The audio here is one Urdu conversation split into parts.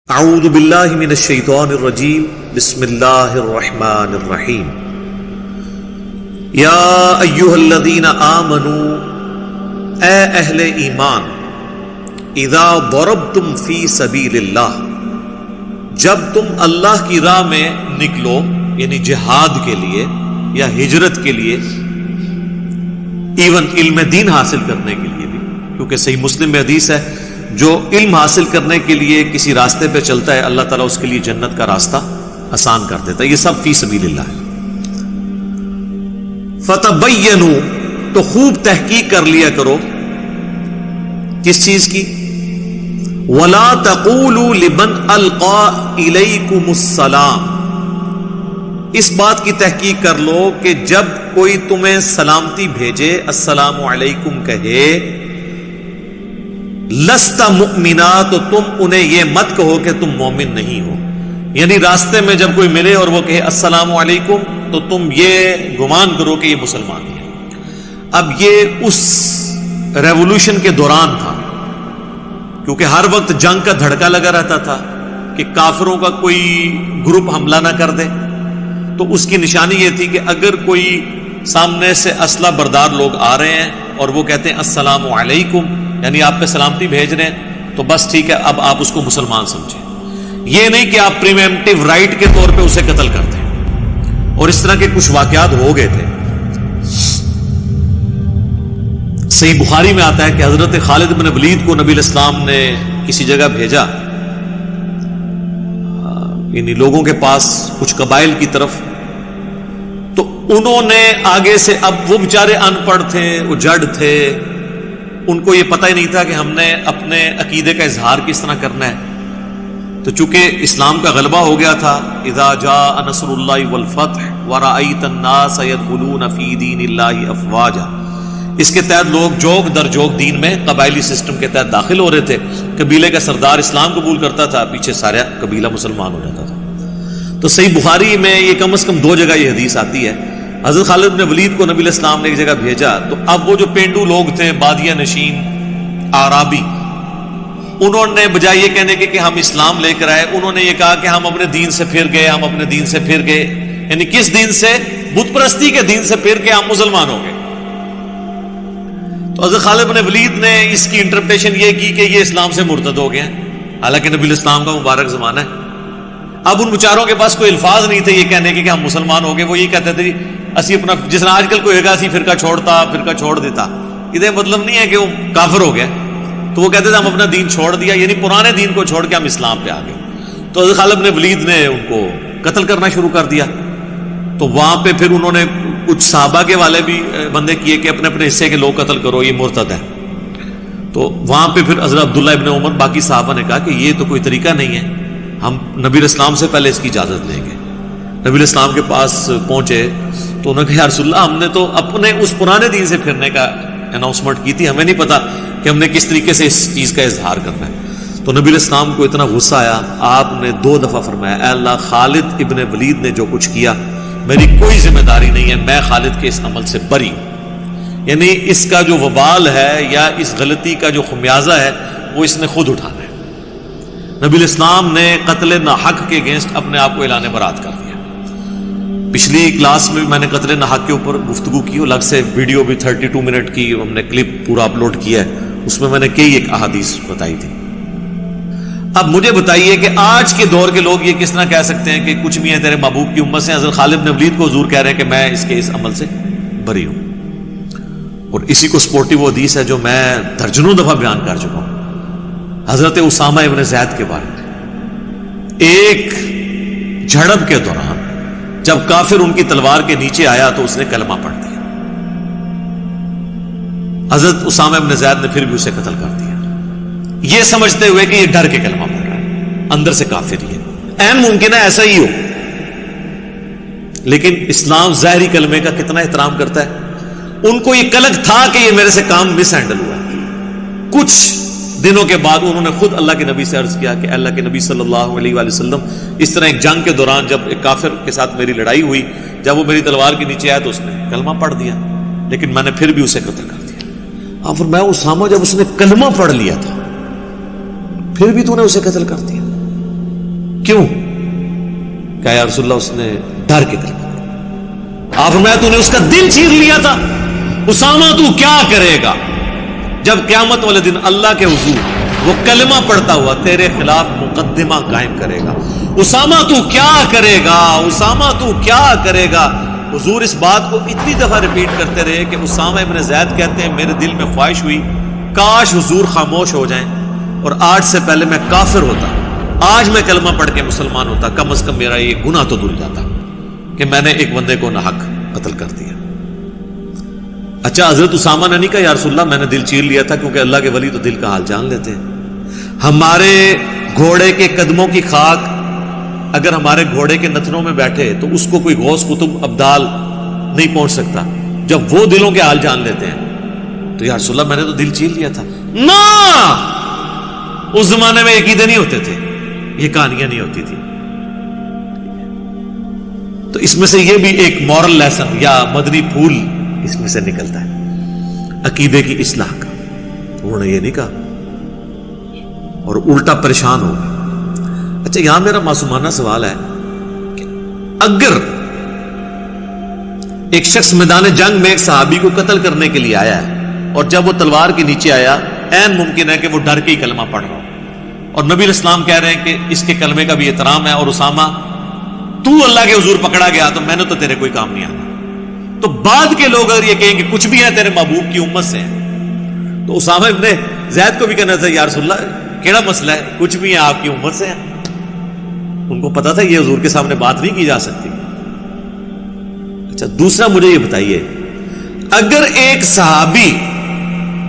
اعوذ باللہ من الشیطان الرجیم بسم اللہ الرحمن الرحیم یا ایہا الذین آمنوا اے اہل ایمان اذا ضربتم فی سبیل اللہ جب تم اللہ کی راہ میں نکلو یعنی جہاد کے لیے یا ہجرت کے لیے ایون علم دین حاصل کرنے کے لیے بھی، کیونکہ صحیح مسلم میں حدیث ہے جو علم حاصل کرنے کے لیے کسی راستے پہ چلتا ہے اللہ تعالیٰ اس کے لیے جنت کا راستہ آسان کر دیتا ہے، یہ سب فی سبیل اللہ ہے۔ فتبینوا تو خوب تحقیق کر لیا کرو کس چیز کی، ولا تقولوا لمن القى الیکم السلام، اس بات کی تحقیق کر لو کہ جب کوئی تمہیں سلامتی بھیجے السلام علیکم کہے، لست مؤمنا تو تم انہیں یہ مت کہو کہ تم مومن نہیں ہو، یعنی راستے میں جب کوئی ملے اور وہ کہے السلام علیکم تو تم یہ گمان کرو کہ یہ مسلمان ہے۔ اب یہ اس ریولوشن کے دوران تھا، کیونکہ ہر وقت جنگ کا دھڑکا لگا رہتا تھا کہ کافروں کا کوئی گروپ حملہ نہ کر دے، تو اس کی نشانی یہ تھی کہ اگر کوئی سامنے سے اسلحہ بردار لوگ آ رہے ہیں اور وہ کہتے ہیں السلام علیکم یعنی آپ پہ سلامتی بھیج رہے ہیں، تو بس ٹھیک ہے، اب آپ اس کو مسلمان سمجھیں، یہ نہیں کہ آپ پریمپٹیو رائٹ کے طور پہ اسے قتل کرتے ہیں۔ اور اس طرح کے کچھ واقعات ہو گئے تھے۔ صحیح بخاری میں آتا ہے کہ حضرت خالد بن ولید کو نبی الاسلام نے کسی جگہ بھیجا، یعنی لوگوں کے پاس کچھ قبائل کی طرف، تو انہوں نے آگے سے، اب وہ بیچارے ان پڑھ تھے، وہ جڑ تھے، ان کو یہ پتہ ہی نہیں تھا کہ ہم نے اپنے عقیدے کا اظہار کس طرح کرنا ہے۔ تو چونکہ اسلام کا غلبہ ہو گیا تھا، اذا جاء نصر اللہ والفتح ورأیت الناس يدخلون فی دین اللہ افواجا، اس کے تحت لوگ جوگ در جوگ دین میں قبائلی سسٹم کے تحت داخل ہو رہے تھے۔ قبیلے کا سردار اسلام قبول کرتا تھا، پیچھے سارا قبیلہ مسلمان ہو جاتا تھا۔ تو صحیح بخاری میں یہ کم از کم 2 جگہ یہ حدیث آتی ہے۔ حضرت خالد بن ولید کو نبی علیہ السلام نے ایک جگہ بھیجا، تو اب وہ جو پینڈو لوگ تھے، بادیہ نشین اعرابی، انہوں نے بجائے یہ کہنے کے کہ ہم اسلام لے کر آئے، انہوں نے یہ کہا کہ ہم اپنے دین سے پھر گئے، ہم اپنے دین سے پھر گئے، یعنی کس دین سے؟ بت پرستی کے دین سے پھر کے ہم مسلمان ہو گئے۔ تو حضرت خالد بن ولید نے اس کی انٹرپریٹیشن یہ کی کہ یہ اسلام سے مرتد ہو گئے ہیں، حالانکہ نبی علیہ السلام کا مبارک زمانہ ہے۔ اب ان بیچاروں کے پاس کوئی الفاظ نہیں تھے یہ کہنے کے کہ ہم مسلمان ہو گئے، وہ یہ کہتے تھے اسی اپنا، جس طرح آج کل کوئی ہوگا اسی فرقہ چھوڑ دیتا، یہ مطلب نہیں ہے کہ وہ کافر ہو گیا، تو وہ کہتے تھے ہم اپنا دین چھوڑ دیا، یعنی پرانے دین کو چھوڑ کے ہم اسلام پہ آ گئے۔ تو حضرت خالد بن ولید نے ان کو قتل کرنا شروع کر دیا۔ تو وہاں پہ پھر انہوں نے کچھ صحابہ کے والے بھی بندے کیے کہ اپنے اپنے حصے کے لوگ قتل کرو، یہ مرتد ہے۔ تو وہاں پہ پھر حضرت عبداللہ ابن عمر باقی صحابہ نے کہا کہ یہ تو کوئی طریقہ نہیں ہے، ہم نبی الاسلام سے پہلے اس کی اجازت لیں گے۔ نبی الاسلام کے پاس پہنچے تو انہوں نے کہا یا رسول اللہ، ہم نے تو اپنے اس پرانے دین سے پھرنے کا اناؤنسمنٹ کی تھی، ہمیں نہیں پتا کہ ہم نے کس طریقے سے اس چیز کا اظہار کرنا ہے۔ تو نبی الاسلام کو اتنا غصہ آیا، آپ نے 2 دفعہ فرمایا اے اللہ، خالد ابن ولید نے جو کچھ کیا میری کوئی ذمہ داری نہیں ہے، میں خالد کے اس عمل سے بری ہوں، یعنی اس کا جو وبال ہے یا اس غلطی کا جو خمیازہ ہے وہ اس نے خود اٹھانا ہے۔ نبی الاسلام نے قتل ناحق کے اگینسٹ اپنے آپ کو اعلان برات کر دیا۔ پچھلی کلاس میں بھی میں نے قتل ناحق کے اوپر گفتگو کی، الگ سے ویڈیو بھی 32 منٹ کی ہم نے کلپ پورا اپلوڈ کیا ہے، اس میں نے کئی ایک احادیث بتائی تھی۔ اب مجھے بتائیے کہ آج کے دور کے لوگ یہ کس طرح کہہ سکتے ہیں کہ کچھ بھی ہیں تیرے محبوب کی امت سے؟ حضرت خالد بن ولید کو حضور کہہ رہے ہیں کہ میں اس کے اس عمل سے بری ہوں، اور اسی کو سپورٹیو حدیث ہے جو میں درجنوں دفعہ بیان کر چکا ہوں، حضرت اسامہ ابن زید کے بارے میں۔ ایک جھڑپ کے دوران جب کافر ان کی تلوار کے نیچے آیا تو اس نے کلمہ پڑھ دیا، حضرت اسامہ ابن زید نے پھر بھی اسے قتل کر دیا، یہ سمجھتے ہوئے کہ یہ ڈر کے کلمہ پڑھ رہا ہے، اندر سے کافر ہی ہے۔ عین ممکن ہے ایسا ہی ہو، لیکن اسلام ظاہری کلمے کا کتنا احترام کرتا ہے۔ ان کو یہ کلک تھا کہ یہ میرے سے کام مس ہینڈل ہوا ہے۔ کچھ دنوں کے بعد انہوں نے خود اللہ کے نبی سے عرض کیا کہ اللہ کے نبی صلی اللہ علیہ وآلہ وسلم، اس طرح ایک جنگ کے دوران جب ایک کافر کے ساتھ میری لڑائی ہوئی، جب وہ میری تلوار کے نیچے آیا تو اس نے کلمہ پڑھ دیا، لیکن میں نے پھر بھی اسے قتل کر دیا۔ اور فرمایا اسامہ، جب اس نے کلمہ پڑھ لیا تھا پھر بھی تو نے اسے قتل کر دیا۔ کیوں؟ کہا یا رسول اللہ اس نے ڈر کے کلمہ آپ فرمایا تو نے اس کا دل چیر لیا تھا. اسامہ تو کیا کرے گا جب قیامت والے دن اللہ کے حضور وہ کلمہ پڑھتا ہوا تیرے خلاف مقدمہ قائم کرے گا؟ اسامہ تو کیا کرے گا؟ اسامہ تو کیا کرے گا؟ حضور اس بات کو اتنی دفعہ ریپیٹ کرتے رہے کہ اسامہ ابن زید کہتے ہیں میرے دل میں خواہش ہوئی کاش حضور خاموش ہو جائیں اور آج سے پہلے میں کافر ہوتا, آج میں کلمہ پڑھ کے مسلمان ہوتا, کم از کم میرا یہ گناہ تو دھل جاتا کہ میں نے ایک بندے کو ناحق قتل کر دیا. اچھا حضرت اسامہ نے نہیں کہا یا رسول اللہ میں نے دل چیر لیا تھا, کیونکہ اللہ کے ولی تو دل کا حال جان لیتے ہیں. ہمارے گھوڑے کے قدموں کی خاک اگر ہمارے گھوڑے کے نتنوں میں بیٹھے تو اس کو کوئی غوث قطب ابدال نہیں پہنچ سکتا. جب وہ دلوں کے حال جان لیتے ہیں تو یا رسول اللہ میں نے تو دل چیر لیا تھا. نہ, اس زمانے میں عقیدے نہیں ہوتے تھے, یہ کہانیاں نہیں ہوتی تھی. تو اس میں سے یہ بھی ایک مورل لیسن یا مدنی پھول اس میں سے نکلتا ہے عقیدے کی اصلاح کا. انہوں نے یہ نہیں کہا اور الٹا پریشان ہو گئے. اچھا یہاں میرا معصومانہ سوال ہے کہ اگر ایک شخص میدان جنگ میں ایک صحابی کو قتل کرنے کے لیے آیا ہے اور جب وہ تلوار کے نیچے آیا عین ممکن ہے کہ وہ ڈر کے ہی کلمہ پڑھ رہا ہو اور نبی علیہ السلام کہہ رہے ہیں کہ اس کے کلمے کا بھی احترام ہے اور اسامہ تو اللہ کے حضور پکڑا گیا تو میں نے تو تیرے کوئی کام نہیں آنا. تو بعد کے لوگ اگر یہ کہیں کہ کچھ بھی ہے تیرے محبوب کی امت سے ہیں تو اسامہ ابن زید کو بھی کہنا تھا یا رسول اللہ کیڑا مسئلہ ہے, کچھ بھی ہے آپ کی امت سے ہیں. ان کو پتا تھا یہ حضور کے سامنے بات نہیں کی جا سکتی. اچھا دوسرا مجھے یہ بتائیے اگر ایک صحابی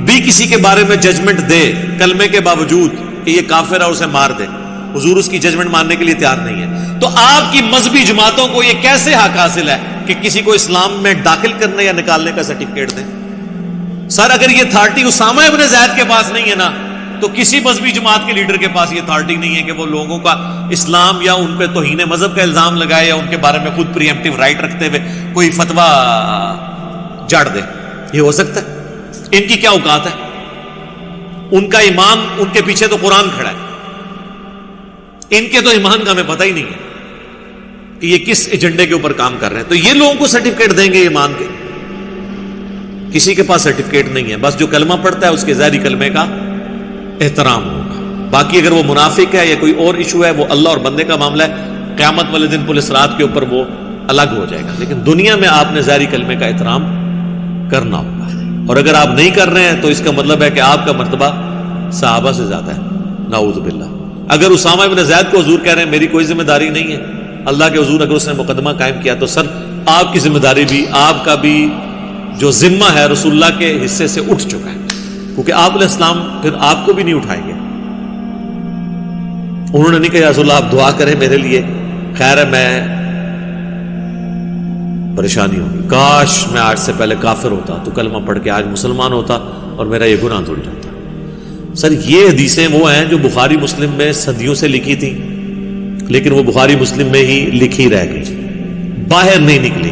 بھی کسی کے بارے میں ججمنٹ دے کلمے کے باوجود کہ یہ کافر ہے اسے مار دے, حضور اس کی ججمنٹ ماننے کے لیے تیار نہیں ہے, تو آپ کی مذہبی جماعتوں کو یہ کیسے حق حاصل ہے کہ کسی کو اسلام میں داخل کرنے یا نکالنے کا سرٹیفکیٹ دیں؟ سر اگر یہ اتھارٹی اسامہ ابن زید کے پاس نہیں ہے نا تو کسی مذہبی جماعت کے لیڈر کے پاس یہ اتھارٹی نہیں ہے کہ وہ لوگوں کا اسلام یا ان پہ توہین مذہب کا الزام لگائے یا ان کے بارے میں خود پریمپٹیو رائٹ رکھتے ہوئے کوئی فتویٰ جاڑ دے. یہ ہو سکتا ہے؟ ان کی کیا اوقات ہے؟ ان کا ایمان ان کے پیچھے تو قرآن کھڑا ہے, ان کے تو ایمان کا ہمیں پتہ ہی نہیں ہے کہ یہ کس ایجنڈے کے اوپر کام کر رہے ہیں. تو یہ لوگوں کو سرٹیفکیٹ دیں گے ایمان کے؟ کسی کے پاس سرٹیفکیٹ نہیں ہے, بس جو کلمہ پڑھتا ہے اس کے ظاہری کلمے کا احترام ہوگا. باقی اگر وہ منافق ہے یا کوئی اور ایشو ہے وہ اللہ اور بندے کا معاملہ ہے, قیامت والے دن پولیس رات کے اوپر وہ الگ ہو جائے گا. لیکن دنیا میں آپ نے ظاہری کلمے کا احترام کرنا ہوگا, اور اگر آپ نہیں کر رہے ہیں تو اس کا مطلب ہے کہ آپ کا مرتبہ صحابہ سے زیادہ ہے, نعوذ باللہ. اگر اسامہ ابن زید کو حضور کہہ رہے ہیں میری کوئی ذمہ داری نہیں ہے, اللہ کے حضور اگر اس نے مقدمہ قائم کیا تو سر آپ کی ذمہ داری بھی, آپ کا بھی جو ذمہ ہے رسول اللہ کے حصے سے اٹھ چکا ہے, کیونکہ آپ علیہ السلام پھر آپ کو بھی نہیں اٹھائیں گے. انہوں نے نہیں کہا رسول اللہ آپ دعا کریں میرے لیے, خیر ہے میں پریشانی ہوگی, کاش میں آج سے پہلے کافر ہوتا تو کلمہ پڑھ کے آج مسلمان ہوتا اور میرا یہ گناہ دھل جاتا. سر یہ حدیثیں وہ ہیں جو بخاری مسلم میں صدیوں سے لکھی تھیں, لیکن وہ بخاری مسلم میں ہی لکھی رہ گئی, باہر نہیں نکلی.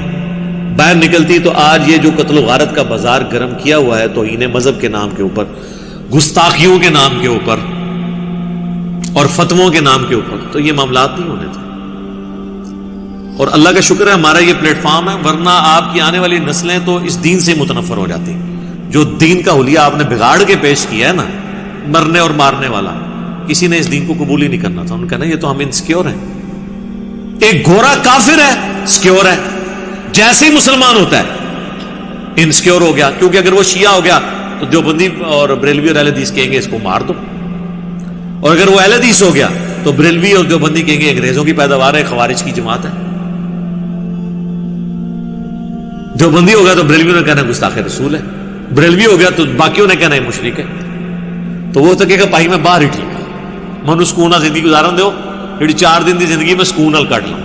باہر نکلتی تو آج یہ جو قتل و غارت کا بازار گرم کیا ہوا ہے توہین مذہب کے نام کے اوپر, گستاخیوں کے نام کے اوپر اور فتووں کے نام کے اوپر, تو یہ معاملات نہیں ہونے تھے. اور اللہ کا شکر ہے ہمارا یہ پلیٹ فارم ہے, ورنہ آپ کی آنے والی نسلیں تو اس دین سے متنفر ہو جاتی. جو دین کا حلیہ آپ نے بگاڑ کے پیش کیا ہے نا, مرنے اور مارنے والا, کسی نے اس دین کو قبول ہی نہیں کرنا تھا. انہوں نے کہا نا یہ تو ہم انسیکیور ہیں. ایک گھوڑا کافر ہے سیکیور ہے, جیسے ہی مسلمان ہوتا ہے انسیکیور ہو گیا, کیونکہ اگر وہ شیعہ ہو گیا تو دیوبندی اور بریلوی اور اہل حدیث کہیں گے اس کو مار دو, اور اگر وہ اہل حدیث ہو گیا تو بریلوی اور دیوبندی کہیں گے انگریزوں کی پیداوار ہے, خوارج کی جماعت ہے. دیوبندی ہو گیا تو بریلویوں نے کہنا ہے گستاخ رسول ہے, بریلوی ہو گیا تو باقیوں نے کہنا ہے مشرک ہے. تو وہ تو کہے گا پائی میں باہر ہی ٹھیک ہے, من سکون زندگی گزارن دو, جی 4 دن کی زندگی میں سکون نال کٹ لوں.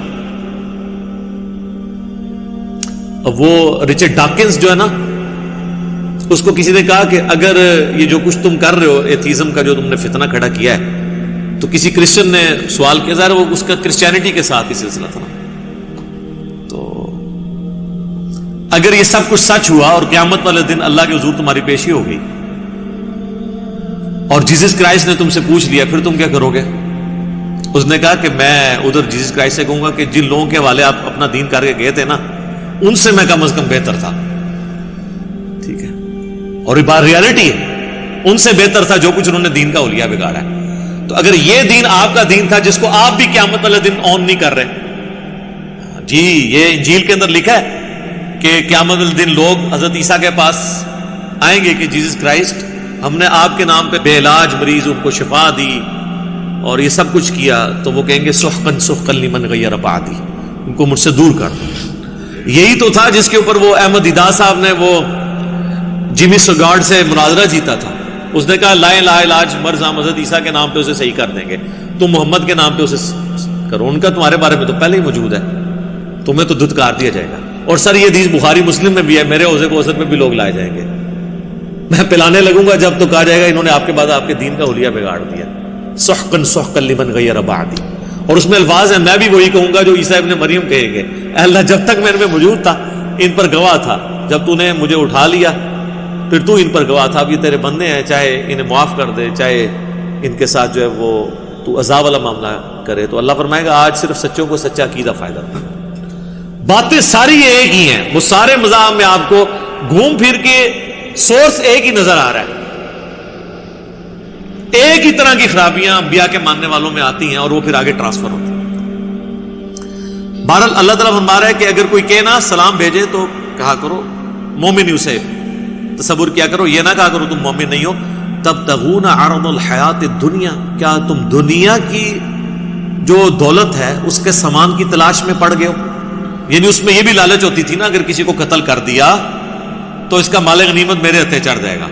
اب وہ رچرڈ ڈاکنز جو ہے نا, اس کو کسی نے کہا کہ اگر یہ جو کچھ تم کر رہے ہو ایتھیزم کا جو تم نے فتنہ کھڑا کیا ہے, تو کسی کرسچن نے سوال کیا, ظاہر وہ اس کا کرسچینٹی کے ساتھ ہی سلسلہ تھا, تو اگر یہ سب کچھ سچ ہوا اور قیامت والے دن اللہ کے حضور تمہاری پیشی ہو گئی اور جیسس کرائسٹ نے تم سے پوچھ لیا, پھر تم کیا کرو گے؟ اس نے کہا کہ میں ادھر جیسس کرائسٹ سے کہوں گا کہ جن لوگوں کے حوالے آپ اپنا دین کر کے گئے تھے نا، ان سے میں کم از کم بہتر تھا. ٹھیک ہے، اور یہ بات ریالٹی ہے، ان سے بہتر تھا جو کچھ انہوں نے دین کا حلیہ بگاڑا ہے. تو اگر یہ دین آپ کا دین تھا جس کو آپ بھی قیامت والے دن آن نہیں کر رہے، جی یہ انجیل کے اندر لکھا ہے کہ قیامت والے دن لوگ حضرت عیسیٰ کے پاس آئیں گے کہ جیسس کرائسٹ ہم نے آپ کے نام پہ بے علاج مریض ان کو شفا دی اور یہ سب کچھ کیا، تو وہ کہیں گے سحقن سحقن لمن غیر بعدی، ان کو مجھ سے دور کر دو. یہی تو تھا جس کے اوپر وہ احمد دیدہ صاحب نے وہ جمی سگارڈ سے مناظرہ جیتا تھا. اس نے کہا لا الہ علاج مرض ہم حضرت عیسیٰ کے نام پہ اسے صحیح کر دیں گے، تم محمد کے نام پہ اسے کرو. ان کا تمہارے بارے میں تو پہلے ہی موجود ہے، تمہیں تو دھتکار دیا جائے گا. اور سر یہ حدیث بخاری مسلم میں بھی ہے، میرے حوضے کوثر میں بھی لوگ لائے جائیں گے، میں پلانے لگوں گا جب تو کہا جائے گا انہوں نے آپ کے بعد آپ کے دین کا حلیہ بگاڑ دیا. سحقن سحقن لمن غیر بعدی. اور اس میں الفاظ ہیں، میں بھی وہی کہوں گا جو عیسیٰ ابن مریم کہیں گے، اے اللہ جب تک میں ان میں موجود تھا ان پر گواہ تھا، جب تو نے مجھے اٹھا لیا پھر تو ان پر گواہ تھا. اب یہ تیرے بندے ہیں، چاہے انہیں معاف کر دے، چاہے ان کے ساتھ جو ہے وہ تو عذاب والا معاملہ کرے. تو اللہ فرمائے گا آج صرف سچوں کو سچا عقیدہ فائدہ تھا. باتیں ساری ایک ہی ہیں، وہ سارے مذاہب میں آپ کو گھوم پھر کے سورس ایک ہی نظر آ رہا ہے. ایک ہی طرح کی خرابیاں انبیاء کے ماننے والوں میں آتی ہیں اور وہ پھر آگے ٹرانسفر ہوتی ہیں. بہرحال اللہ تعالیٰ فرما رہا ہے کہ اگر کوئی کہنا سلام بھیجے تو کہا کرو مومن ہی. اسے تصور کیا کرو، یہ نہ کہا کرو تم مومن نہیں ہو. تبتغون عرض الحیات الدنیا، کیا تم دنیا کی جو دولت ہے اس کے سامان کی تلاش میں پڑ گئے ہو؟ یعنی اس میں یہ بھی لالچ ہوتی تھی نا، اگر کسی کو قتل کر دیا تو اس کا مال غنیمت میرے ہتھے چڑھ جائے گا،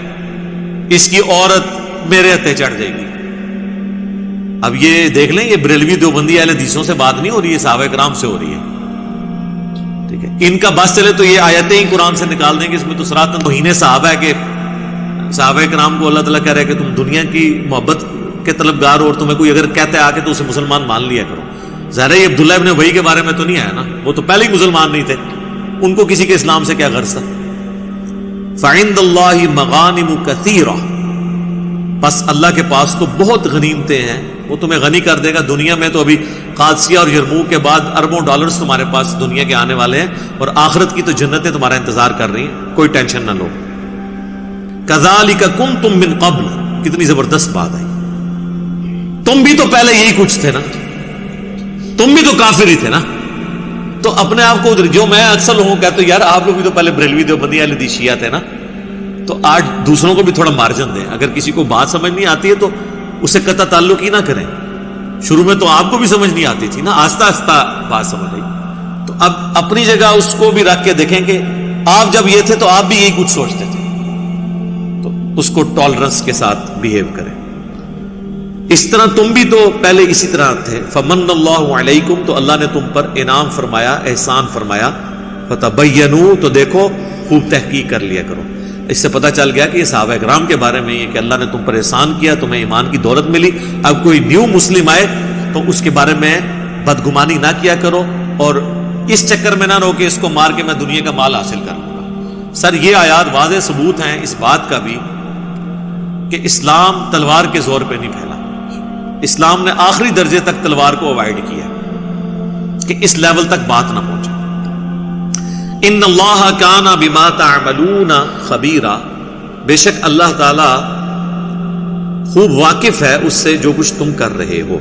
اس کی عورت میرے ہتھے چڑھ جائے گی. اب یہ دیکھ لیں، یہ بریلوی دیوبندی اہل حدیثوں سے بات نہیں ہو رہی ہے، صحابہ کرام سے ہو رہی ہے. ٹھیک ہے، ان کا بس چلے تو یہ آیتیں ہی قرآن سے نکال دیں گے، اس میں تو صراحتاً توہین صحابہ ہے کہ صحابہ کرام کو اللہ تعالیٰ کہہ رہا ہے کہ تم دنیا کی محبت کے طلبگار ہو، اور تمہیں کوئی اگر کہتا ہے آ کے تو اسے مسلمان مان لیا کرو. ظاہر ہے یہ عبداللہ ابن ابی کے بارے میں تو نہیں آیا نا، وہ تو پہلے ہی مسلمان نہیں تھے، ان کو کسی کے اسلام سے کیا غرض تھا. فعند اللہ مغانم کثیرہ، بس اللہ کے پاس تو بہت غنیمتیں ہیں، وہ تمہیں غنی کر دے گا. دنیا میں تو ابھی قادسیہ اور یرموک کے بعد اربوں ڈالرز تمہارے پاس دنیا کے آنے والے ہیں، اور آخرت کی تو جنتیں تمہارا انتظار کر رہی ہیں، کوئی ٹینشن نہ لو. کذالک کنتم من قبل، کتنی زبردست بات ہے. تم بھی تو پہلے یہی کچھ تھے نا، تم بھی تو کافر ہی تھے نا. تو اپنے آپ کو جو میں اکثر لوگوں کو کہتا ہوں یار آپ لوگ بھی تو پہلے بریلوی دیوبندی اہل حدیث شیعہ تھے نا، تو آج دوسروں کو بھی تھوڑا مارجن دیں. اگر کسی کو بات سمجھ نہیں آتی ہے تو اسے قطع تعلق ہی نہ کریں. شروع میں تو آپ کو بھی سمجھ نہیں آتی تھی نا، آہستہ آہستہ بات سمجھ آئی. تو اب اپنی جگہ اس کو بھی رکھ کے دیکھیں کہ آپ جب یہ تھے تو آپ بھی یہی کچھ سوچتے تھے، تو اس کو ٹالرنس کے ساتھ بیہیو کریں. اس طرح تم بھی تو پہلے اسی طرح تھے. فمن اللہ علیکم، تو اللہ نے تم پر انعام فرمایا، احسان فرمایا. فتبینوا، تو دیکھو خوب تحقیق کر لیا کرو. اس سے پتہ چل گیا کہ یہ صحابہ کرام کے بارے میں یہ کہ اللہ نے تم پر احسان کیا، تمہیں ایمان کی دولت ملی. اب کوئی نیو مسلم آئے تو اس کے بارے میں بدگمانی نہ کیا کرو، اور اس چکر میں نہ رہو کہ اس کو مار کے میں دنیا کا مال حاصل کر لوں گا. سر یہ آیات واضح ثبوت ہیں اس بات کا بھی کہ اسلام تلوار کے زور پہ نہیں پھیلا. اسلام نے آخری درجے تک تلوار کو اوائڈ کیا کہ اس لیول تک بات نہ پہنچے. ان اللہ کان بما تعملون خبیرا، بے شک اللہ تعالی خوب واقف ہے اس سے جو کچھ تم کر رہے ہو.